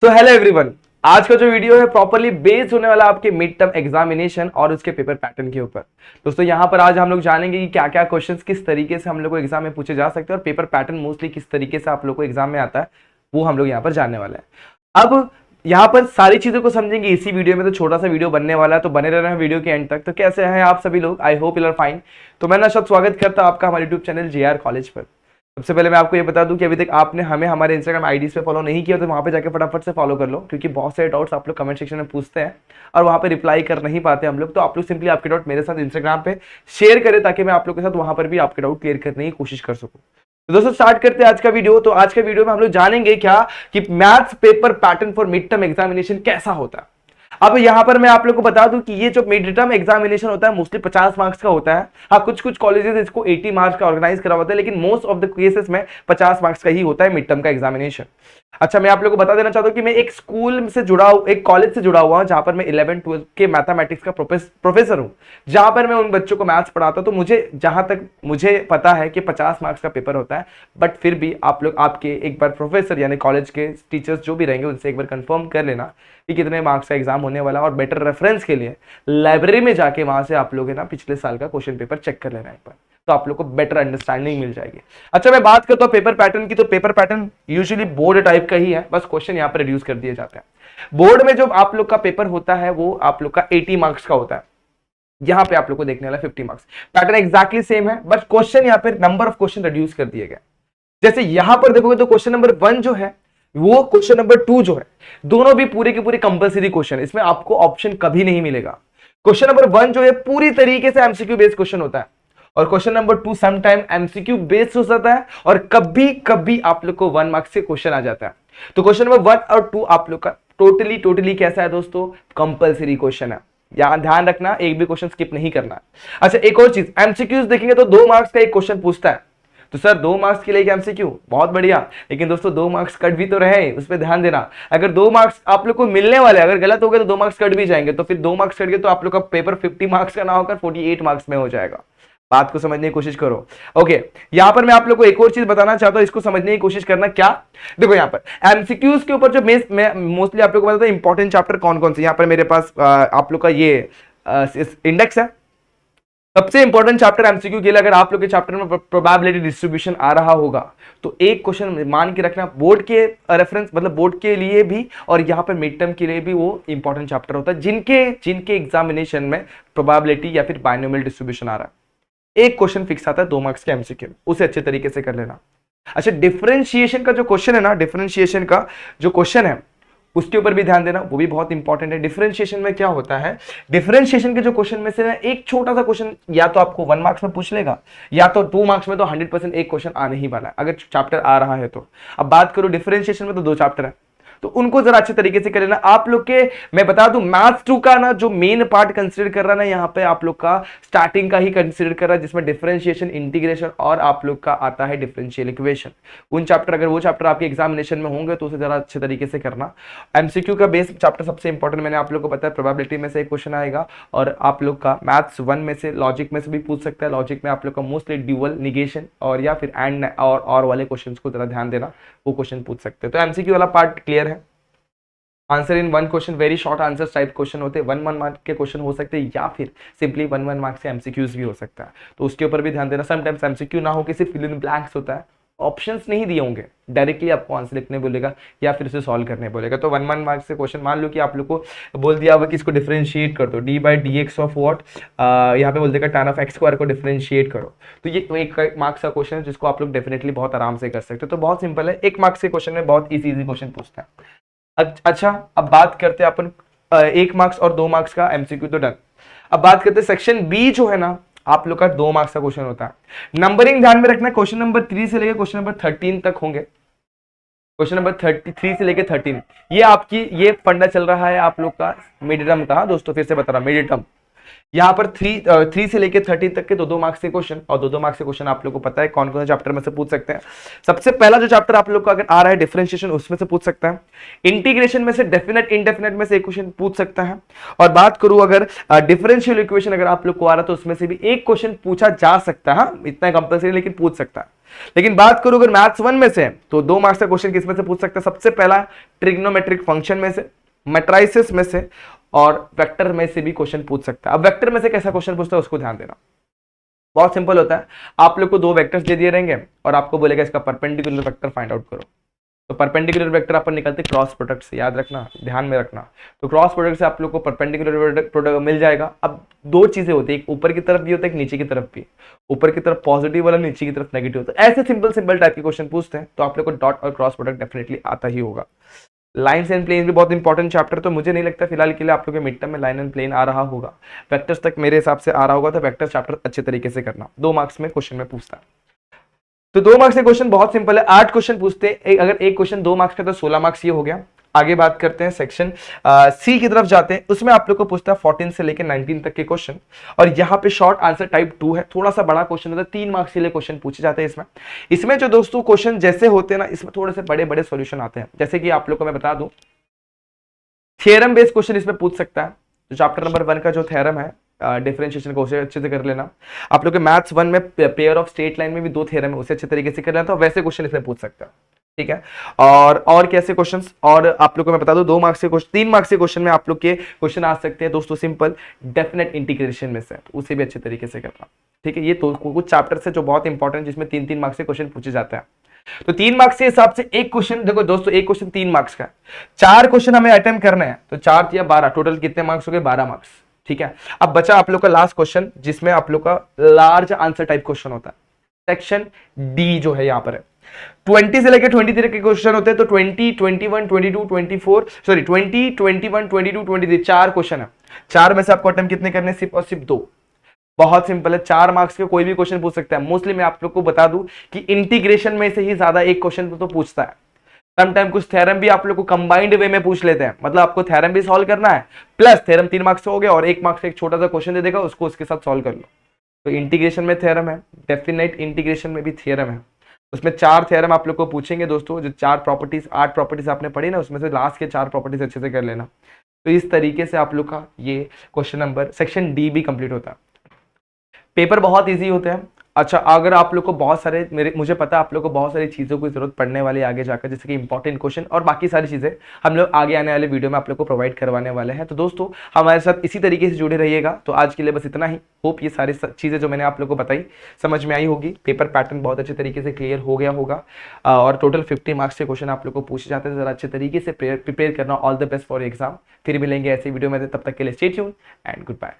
तो hello everyone, आज का जो वीडियो है प्रॉपरली बेस्ड होने वाला आपके मिड टर्म एग्जामिनेशन और उसके पेपर पैटर्न के ऊपर। दोस्तों यहाँ पर आज हम लोग जानेंगे कि क्या क्या क्वेश्चंस किस तरीके से हम लोग को एग्जाम में पूछे जा सकते हैं और पेपर पैटर्न मोस्टली किस तरीके से आप लोग को एग्जाम में आता है, वो हम लोग यहाँ पर जानने वाले हैं। अब यहाँ पर सारी चीजों को समझेंगे इसी वीडियो में, तो छोटा सा वीडियो बनने वाला है, तो बने रहना है वीडियो के एंड तक। तो कैसे हैं आप सभी लोग? I hope you are fine. तो मैं नशद स्वागत करता हूं आपका हमारे यूट्यूब चैनल जेआर कॉलेज पर। सबसे पहले मैं आपको ये बता दूं कि अभी तक आपने हमें हमारे इंस्टाग्राम आईडीज पे फॉलो नहीं किया तो वहां पे जाके फटाफट से फॉलो कर लो, क्योंकि बहुत सारे डाउट्स आप लोग कमेंट सेक्शन में पूछते हैं और वहां पे रिप्लाई कर नहीं पाते हम लोग। तो आप लोग सिंपली आपके डाउट मेरे साथ इंस्टाग्राम पे शेयर करें ताकि मैं आप लोग के साथ वहां पर भी आपके डाउट क्लियर करने की कोशिश कर सकूं। तो दोस्तों स्टार्ट करते हैं आज का वीडियो। तो आज के वीडियो में हम लोग जानेंगे क्या कि maths paper pattern for mid term examination कैसा होता है। अब यहां पर मैं आप लोगों को बता दूं कि ये जो मिड टर्म एग्जामिनेशन होता है मोस्टली 50 मार्क्स का होता है। हाँ, कुछ कुछ कॉलेजेस इसको 80 मार्क्स का ऑर्गेनाइज करा होता है, लेकिन मोस्ट ऑफ द केसेस में 50 मार्क्स का ही होता है मिड टर्म का एग्जामिनेशन। अच्छा, मैं आप लोगों को बता देना चाहता हूं कि मैं एक स्कूल से जुड़ा हूं, एक कॉलेज से जुड़ा हुआ हूं जहां पर मैं 11-12 के मैथमेटिक्स का प्रोफेसर हूं, जहां पर मैं उन बच्चों को मैथ्स पढ़ाता हूं। तो मुझे जहां तक मुझे पता है कि 50 मार्क्स का पेपर होता है, बट फिर भी आप लोग आपके एक बार प्रोफेसर यानी कॉलेज के टीचर्स जो भी रहेंगे उनसे एक बार कंफर्म कर लेना कि कितने मार्क्स का एग्जाम होने वाला है, और बेटर रेफरेंस के लिए लाइब्रेरी में जाके वहां से आप लोग ना पिछले साल का क्वेश्चन पेपर चेक कर लेना एक बार, तो आप लोग को बेटर अंडरस्टैंडिंग मिल जाएगी। अच्छा, मैं बात करता हूं पेपर पैटर्न की, तो paper pattern usually board type का ही है, बस क्वेश्चन यहां पर रिड्यूस कर दिए जाते हैं। बोर्ड में जो आप लोग का पेपर होता है वो आप लोग का 80 मार्क्स का होता है। यहां पे आप लोग को देखने वाला 50 मार्क्स। पैटर्न एक्जैक्टली सेम है, बट क्वेश्चन यहां पे नंबर ऑफ क्वेश्चन रिड्यूस कर दिए गए। जैसे यहां पर देखोगे तो क्वेश्चन नंबर 1 जो है वो क्वेश्चन नंबर 2 जो है, दोनों भी पूरे के पूरे कंपलसरी क्वेश्चन, इसमें आपको ऑप्शन कभी नहीं मिलेगा। क्वेश्चन नंबर 1 जो है पूरी तरीके से एमसीक्यू बेस्ड क्वेश्चन होता है, और question number 2 sometime MCQ based हो सकता है, और कभी कभी आप लोग को 1 मार्क्स से क्वेश्चन आ जाता है। तो क्वेश्चन नंबर 1 और 2 आप लोग का टोटली कैसा है दोस्तों? कंपलसरी क्वेश्चन है। यहां ध्यान रखना, एक भी क्वेश्चन स्किप नहीं करना। अच्छा, एक और चीज, एमसीक्यूज देखेंगे तो 2 मार्क्स का एक क्वेश्चन पूछता है। तो सर 2 मार्क्स के लिए एमसीक्यू बहुत बढ़िया, लेकिन दोस्तों 2 मार्क्स कट भी तो रहे, उस पर ध्यान देना। अगर 2 मार्क्स आप लोग को मिलने वाले, अगर गलत हो गए तो 2 मार्क्स कट भी जाएंगे, तो फिर 2 मार्क्स कट गए तो आप लोग का पेपर 50 मार्क्स का ना होकर 48 मार्क्स में हो जाएगा। बात को समझने की कोशिश करो। ओके, यहां पर मैं आप लोग को एक और चीज बताना चाहता हूं, इसको समझने की कोशिश करना। क्या? देखो यहां पर एमसीक्यूज के ऊपर जो मैं मोस्टली आप लोग को बताता हूं इंपॉर्टेंट चैप्टर कौन कौन से। यहां पर मेरे पास आप लोग का ये इंडेक्स है। सबसे इंपॉर्टेंट चैप्टर एमसीक्यू के लिए, अगर आप लोग के चैप्टर में प्रोबेबिलिटी डिस्ट्रीब्यूशन आ रहा होगा तो एक क्वेश्चन मान के रखना, बोर्ड के रेफरेंस मतलब बोर्ड के लिए भी और यहाँ पर मिड टर्म के लिए भी वो इंपॉर्टेंट चैप्टर होता है, जिनके एग्जामिनेशन में प्रोबेबिलिटी या फिर बाइनोमियल डिस्ट्रीब्यूशन आ रहा है। एक क्वेश्चन फिक्स आता है 2 मार्क्स के एमसीक्यू, उसे अच्छे तरीके से कर लेना। अच्छा, डिफरेंशिएशन का जो क्वेश्चन है ना, डिफरेंशिएशन का जो क्वेश्चन है उसके ऊपर भी ध्यान देना, वो भी बहुत इंपॉर्टेंट है। डिफरेंशिएशन में क्या होता है, डिफरेंशिएशन के जो क्वेश्चन में से ना एक छोटा सा क्वेश्चन या तो आपको 1 मार्क्स में पूछ लेगा, या तो 2 मार्क्स में तो 100% एक क्वेश्चन आने ही वाला है अगर चैप्टर आ रहा है तो। अब बात करो डिफरेंशिएशन में तो 2 चैप्टर है, तो उनको जरा अच्छे तरीके से कर लेना आप लोग के। मैं बता दूं मैथ्स 2 का ना जो मेन पार्ट कंसीडर कर रहा है ना, यहाँ पे आप लोग का स्टार्टिंग का ही कंसीडर कर रहा है, जिसमें डिफरेंशिएशन, इंटीग्रेशन और आप लोग का आता है डिफरेंशियल इक्वेशन। उन चैप्टर, अगर वो चैप्टर आपके एग्जामिनेशन में होंगे तो उसे जरा अच्छे तरीके से करना। एमसीक्यू का बेस चैप्टर सबसे इंपॉर्टेंट मैंने आप लोग को बताया, प्रोबेबिलिटी में से एक क्वेश्चन आएगा, और आप लोग का मैथ्स 1 में से, लॉजिक में से भी पूछ सकता है। लॉजिक में आप लोग का मोस्टली ड्यूअल, निगेशन और या फिर एंड और वाले क्वेश्चंस को जरा ध्यान देना, वो क्वेश्चन पूछ सकते हैं। तो एमसीक्यू वाला पार्ट क्लियर है। Answer in 1 question, very short answer type question होते हैं, 1 मार्क के क्वेश्चन हो सकते हैं, या फिर सिंपली 1 मार्क से एमसीक्यूज भी हो सकता है, तो उसके ऊपर भी ध्यान देना। समटाइम्स एमसीक्यू ना हो कि सिर्फ फिल इन ब्लैंक्स होता है, ऑप्शंस नहीं दिए होंगे, डायरेक्टली आपको आंसर लिखने बोलेगा या फिर उसे सॉल्व करने बोलेगा। तो 1 मार्क से क्वेश्चन, मान लो कि आप लोग को बोल दिया होगा कि इसको डिफरेंशिएट कर दो, d/dx ऑफ व्हाट, यहाँ पे बोल देगा tan ऑफ x² को डिफरेंशिएट करो, तो ये 1 मार्क्स का क्वेश्चन है जिसको आप लोग डेफिनेटली बहुत आराम से कर सकते हो। तो बहुत सिंपल है, 1 मार्क्स के क्वेश्चन में बहुत इजी क्वेश्चन पूछता है। अच्छा, अब बात करते हैं अपन 1 मार्क्स और 2 मार्क्स का एमसीक्यू तो डन। अब बात करते हैं सेक्शन बी जो है ना, आप लोग का 2 मार्क्स का क्वेश्चन होता है। नंबरिंग ध्यान में रखना, क्वेश्चन नंबर 3 से लेकर क्वेश्चन नंबर 13 तक होंगे। क्वेश्चन नंबर 33 से लेकर 13, ये आपकी ये फंडा चल रहा है आप लोग का मिड टर्म का। दोस्तों फिर से बता रहा हूं, मिड टर्म यहाँ पर 3 से लेके 13 तक के 2-2 मार्क्स के क्वेश्चन, और 2-2 मार्क्स के क्वेश्चन आप लोग को पता है कौन कौन से चैप्टर में से पूछ सकते हैं। सबसे पहला जो चैप्टर आप लोग को अगर आ रहा है डिफरेंशिएशन, उसमें से पूछ सकता है। इंटीग्रेशन में से डेफिनेट इंडेफिनेट में से एक क्वेश्चन पूछ सकता है। और बात करूं अगर डिफरेंशियल इक्वेशन अगर आप लोग को आ रहा है तो उसमें से भी एक क्वेश्चन पूछा जा सकता है, इतना कंपल्सरी लेकिन पूछ सकता है। लेकिन बात करूं अगर मैथ्स 1 में से तो 2 मार्क्स का क्वेश्चन किसमें से पूछ सकता है? सबसे पहला ट्रिग्नोमेट्रिक फंक्शन में से, मैट्रिसेस में से, और वेक्टर में से भी क्वेश्चन पूछ सकता है। अब वेक्टर में से कैसा क्वेश्चन पूछता है उसको ध्यान देना, बहुत सिंपल होता है। आप लोग को 2 वेक्टर्स दे दिए रहेंगे और आपको बोलेगा इसका परपेंडिकुलर वेक्टर फाइंड आउट करो। तो परपेंडिकुलर वेक्टर अपन निकलते क्रॉस प्रोडक्ट से, याद रखना, ध्यान में रखना। तो क्रॉस प्रोडक्ट से आप लोग को परपेंडिकुलर प्रोडक्ट मिल जाएगा। अब 2 चीजें होती है, एक ऊपर की तरफ भी होता है, एक नीचे की तरफ भी। ऊपर की तरफ पॉजिटिव वाला, नीचे की तरफ नेगेटिव होता है। ऐसे सिंपल सिंपल टाइप के क्वेश्चन पूछते हैं तो आप लोग को डॉट और क्रॉस प्रोडक्ट डेफिनेटली आता ही होगा। लाइन्स एंड प्लेन भी बहुत इंपॉर्टेंट चैप्टर, तो मुझे नहीं लगता फिलहाल के लिए आप लोग के मिड टर्म में लाइन एंड प्लेन आ रहा होगा। वेक्टर्स तक मेरे हिसाब से आ रहा होगा, तो वेक्टर चैप्टर अच्छे तरीके से करना। 2 मार्क्स में क्वेश्चन में पूछता है। तो 2 मार्क्स के क्वेश्चन बहुत सिंपल है, 8 क्वेश्चन पूछते हैं। अगर एक क्वेश्चन 2 मार्क्स का तो 16 मार्क्स ये हो गया। आगे बात करते हैं सेक्शन सी की तरफ जाते हैं, उसमें आप लोग को पूछता है 14 से लेकर 19 तक के क्वेश्चन। और यहाँ पे शॉर्ट आंसर टाइप 2 है, थोड़ा सा बड़ा क्वेश्चन होता है, 3 मार्क्स के लिए क्वेश्चन पूछे जाते हैं इसमें जो दोस्तों क्वेश्चन जैसे होते हैं ना, इसमें थोड़े से बड़े बड़े सॉल्यूशन आते हैं। जैसे कि आप लोग को मैं बता दूं, थियरम बेस्ड क्वेश्चन इसमें पूछ सकता है। तो चैप्टर नंबर 1 का जो थ्योरम है डिफरेंशिएशन को, उसे अच्छे से कर लेना। आप लोग के मैथ्स 1 में पेयर ऑफ स्ट्रेट लाइन में भी 2 थ्योरम है, उसे अच्छे तरीके से कर लेना। तो वैसे क्वेश्चन इसमें पूछ सकता है, ठीक है। और कैसे क्वेश्चंस, और आप लोग को मैं बता दूं 2 मार्क्स के क्वेश्चन, 3 मार्क्स के क्वेश्चन में आप लोग के क्वेश्चन आ सकते हैं दोस्तों सिंपल डेफिनेट इंटीग्रेशन में से, तो उसे भी अच्छे तरीके से करना, ठीक है। ये तो कुछ चैप्टर से जो बहुत इंपॉर्टेंट, जिसमें 3-3 मार्क्स के क्वेश्चन पूछे जाते हैं। तो 3 मार्क्स के हिसाब से एक क्वेश्चन, देखो दोस्तों एक क्वेश्चन 3 मार्क्स का, 4 क्वेश्चन हमें अटेम्प्ट करने हैं, तो 4 या 12 टोटल कितने मार्क्स हो गए? 12 मार्क्स, ठीक है। अब बचा आप लोग का लास्ट क्वेश्चन, जिसमें आप लोग का लार्ज आंसर टाइप क्वेश्चन होता है। सेक्शन डी जो है यहाँ पर है, 20 से लेकर 23 के क्वेश्चन होते हैं। तो 20, 21, 22, 24, सॉरी 20, 21, 22, 23 4 क्वेश्चन है। 4 में से आपको अटेम्प्ट कितने करने? सिर्फ और सिर्फ 2। बहुत सिंपल है, 4 मार्क्स के कोई भी क्वेश्चन पूछ सकता है। मोस्टली मैं आप लोग को बता दूं कि इंटीग्रेशन में से ही ज्यादा एक क्वेश्चन तो पूछता है। समटाइम कुछ थ्योरम भी आप लोग को कंबाइंड वे में पूछ लेते हैं, मतलब आपको थ्योरम भी सॉल्व करना है, प्लस थ्योरम 3 मार्क्स से हो गया और 1 मार्क्स से एक छोटा सा क्वेश्चन दे देगा, उसको उसके साथ सॉल्व कर लो। तो इंटीग्रेशन में थ्योरम है, डेफिनेट इंटीग्रेशन में भी थ्योरम है। उसमें 4 थ्योरम आप लोग को पूछेंगे दोस्तों। जो 4 प्रॉपर्टीज, 8 प्रॉपर्टीज आपने पढ़ी ना, उसमें से लास्ट के 4 प्रॉपर्टीज अच्छे से कर लेना। तो इस तरीके से आप लोग का ये क्वेश्चन नंबर सेक्शन डी भी कंप्लीट होता है। पेपर बहुत इजी होते हैं। अच्छा, अगर आप लोग को बहुत सारे मुझे पता है आप लोग को बहुत सारी चीज़ों की जरूरत पड़ने वाली है आगे जाकर, जैसे कि इंपॉर्टेंट क्वेश्चन और बाकी सारी चीज़ें हम लोग आगे आने वाले वीडियो में आप लोग को प्रोवाइड करवाने वाले हैं। तो दोस्तों हमारे साथ इसी तरीके से जुड़े रहिएगा। तो आज के लिए बस इतना ही। होप ये सारी चीज़ें जो मैंने आप लोग को बताई समझ में आई होगी। पेपर पैटर्न बहुत अच्छे तरीके से क्लियर हो गया होगा और टोटल 50 मार्क्स के क्वेश्चन आप लोग को पूछे जाते हैं। जरा अच्छे तरीके से प्रिपेयर करना। All the best for exam. फिर मिलेंगे ऐसे वीडियो में, तब तक के लिए stay tune and good bye.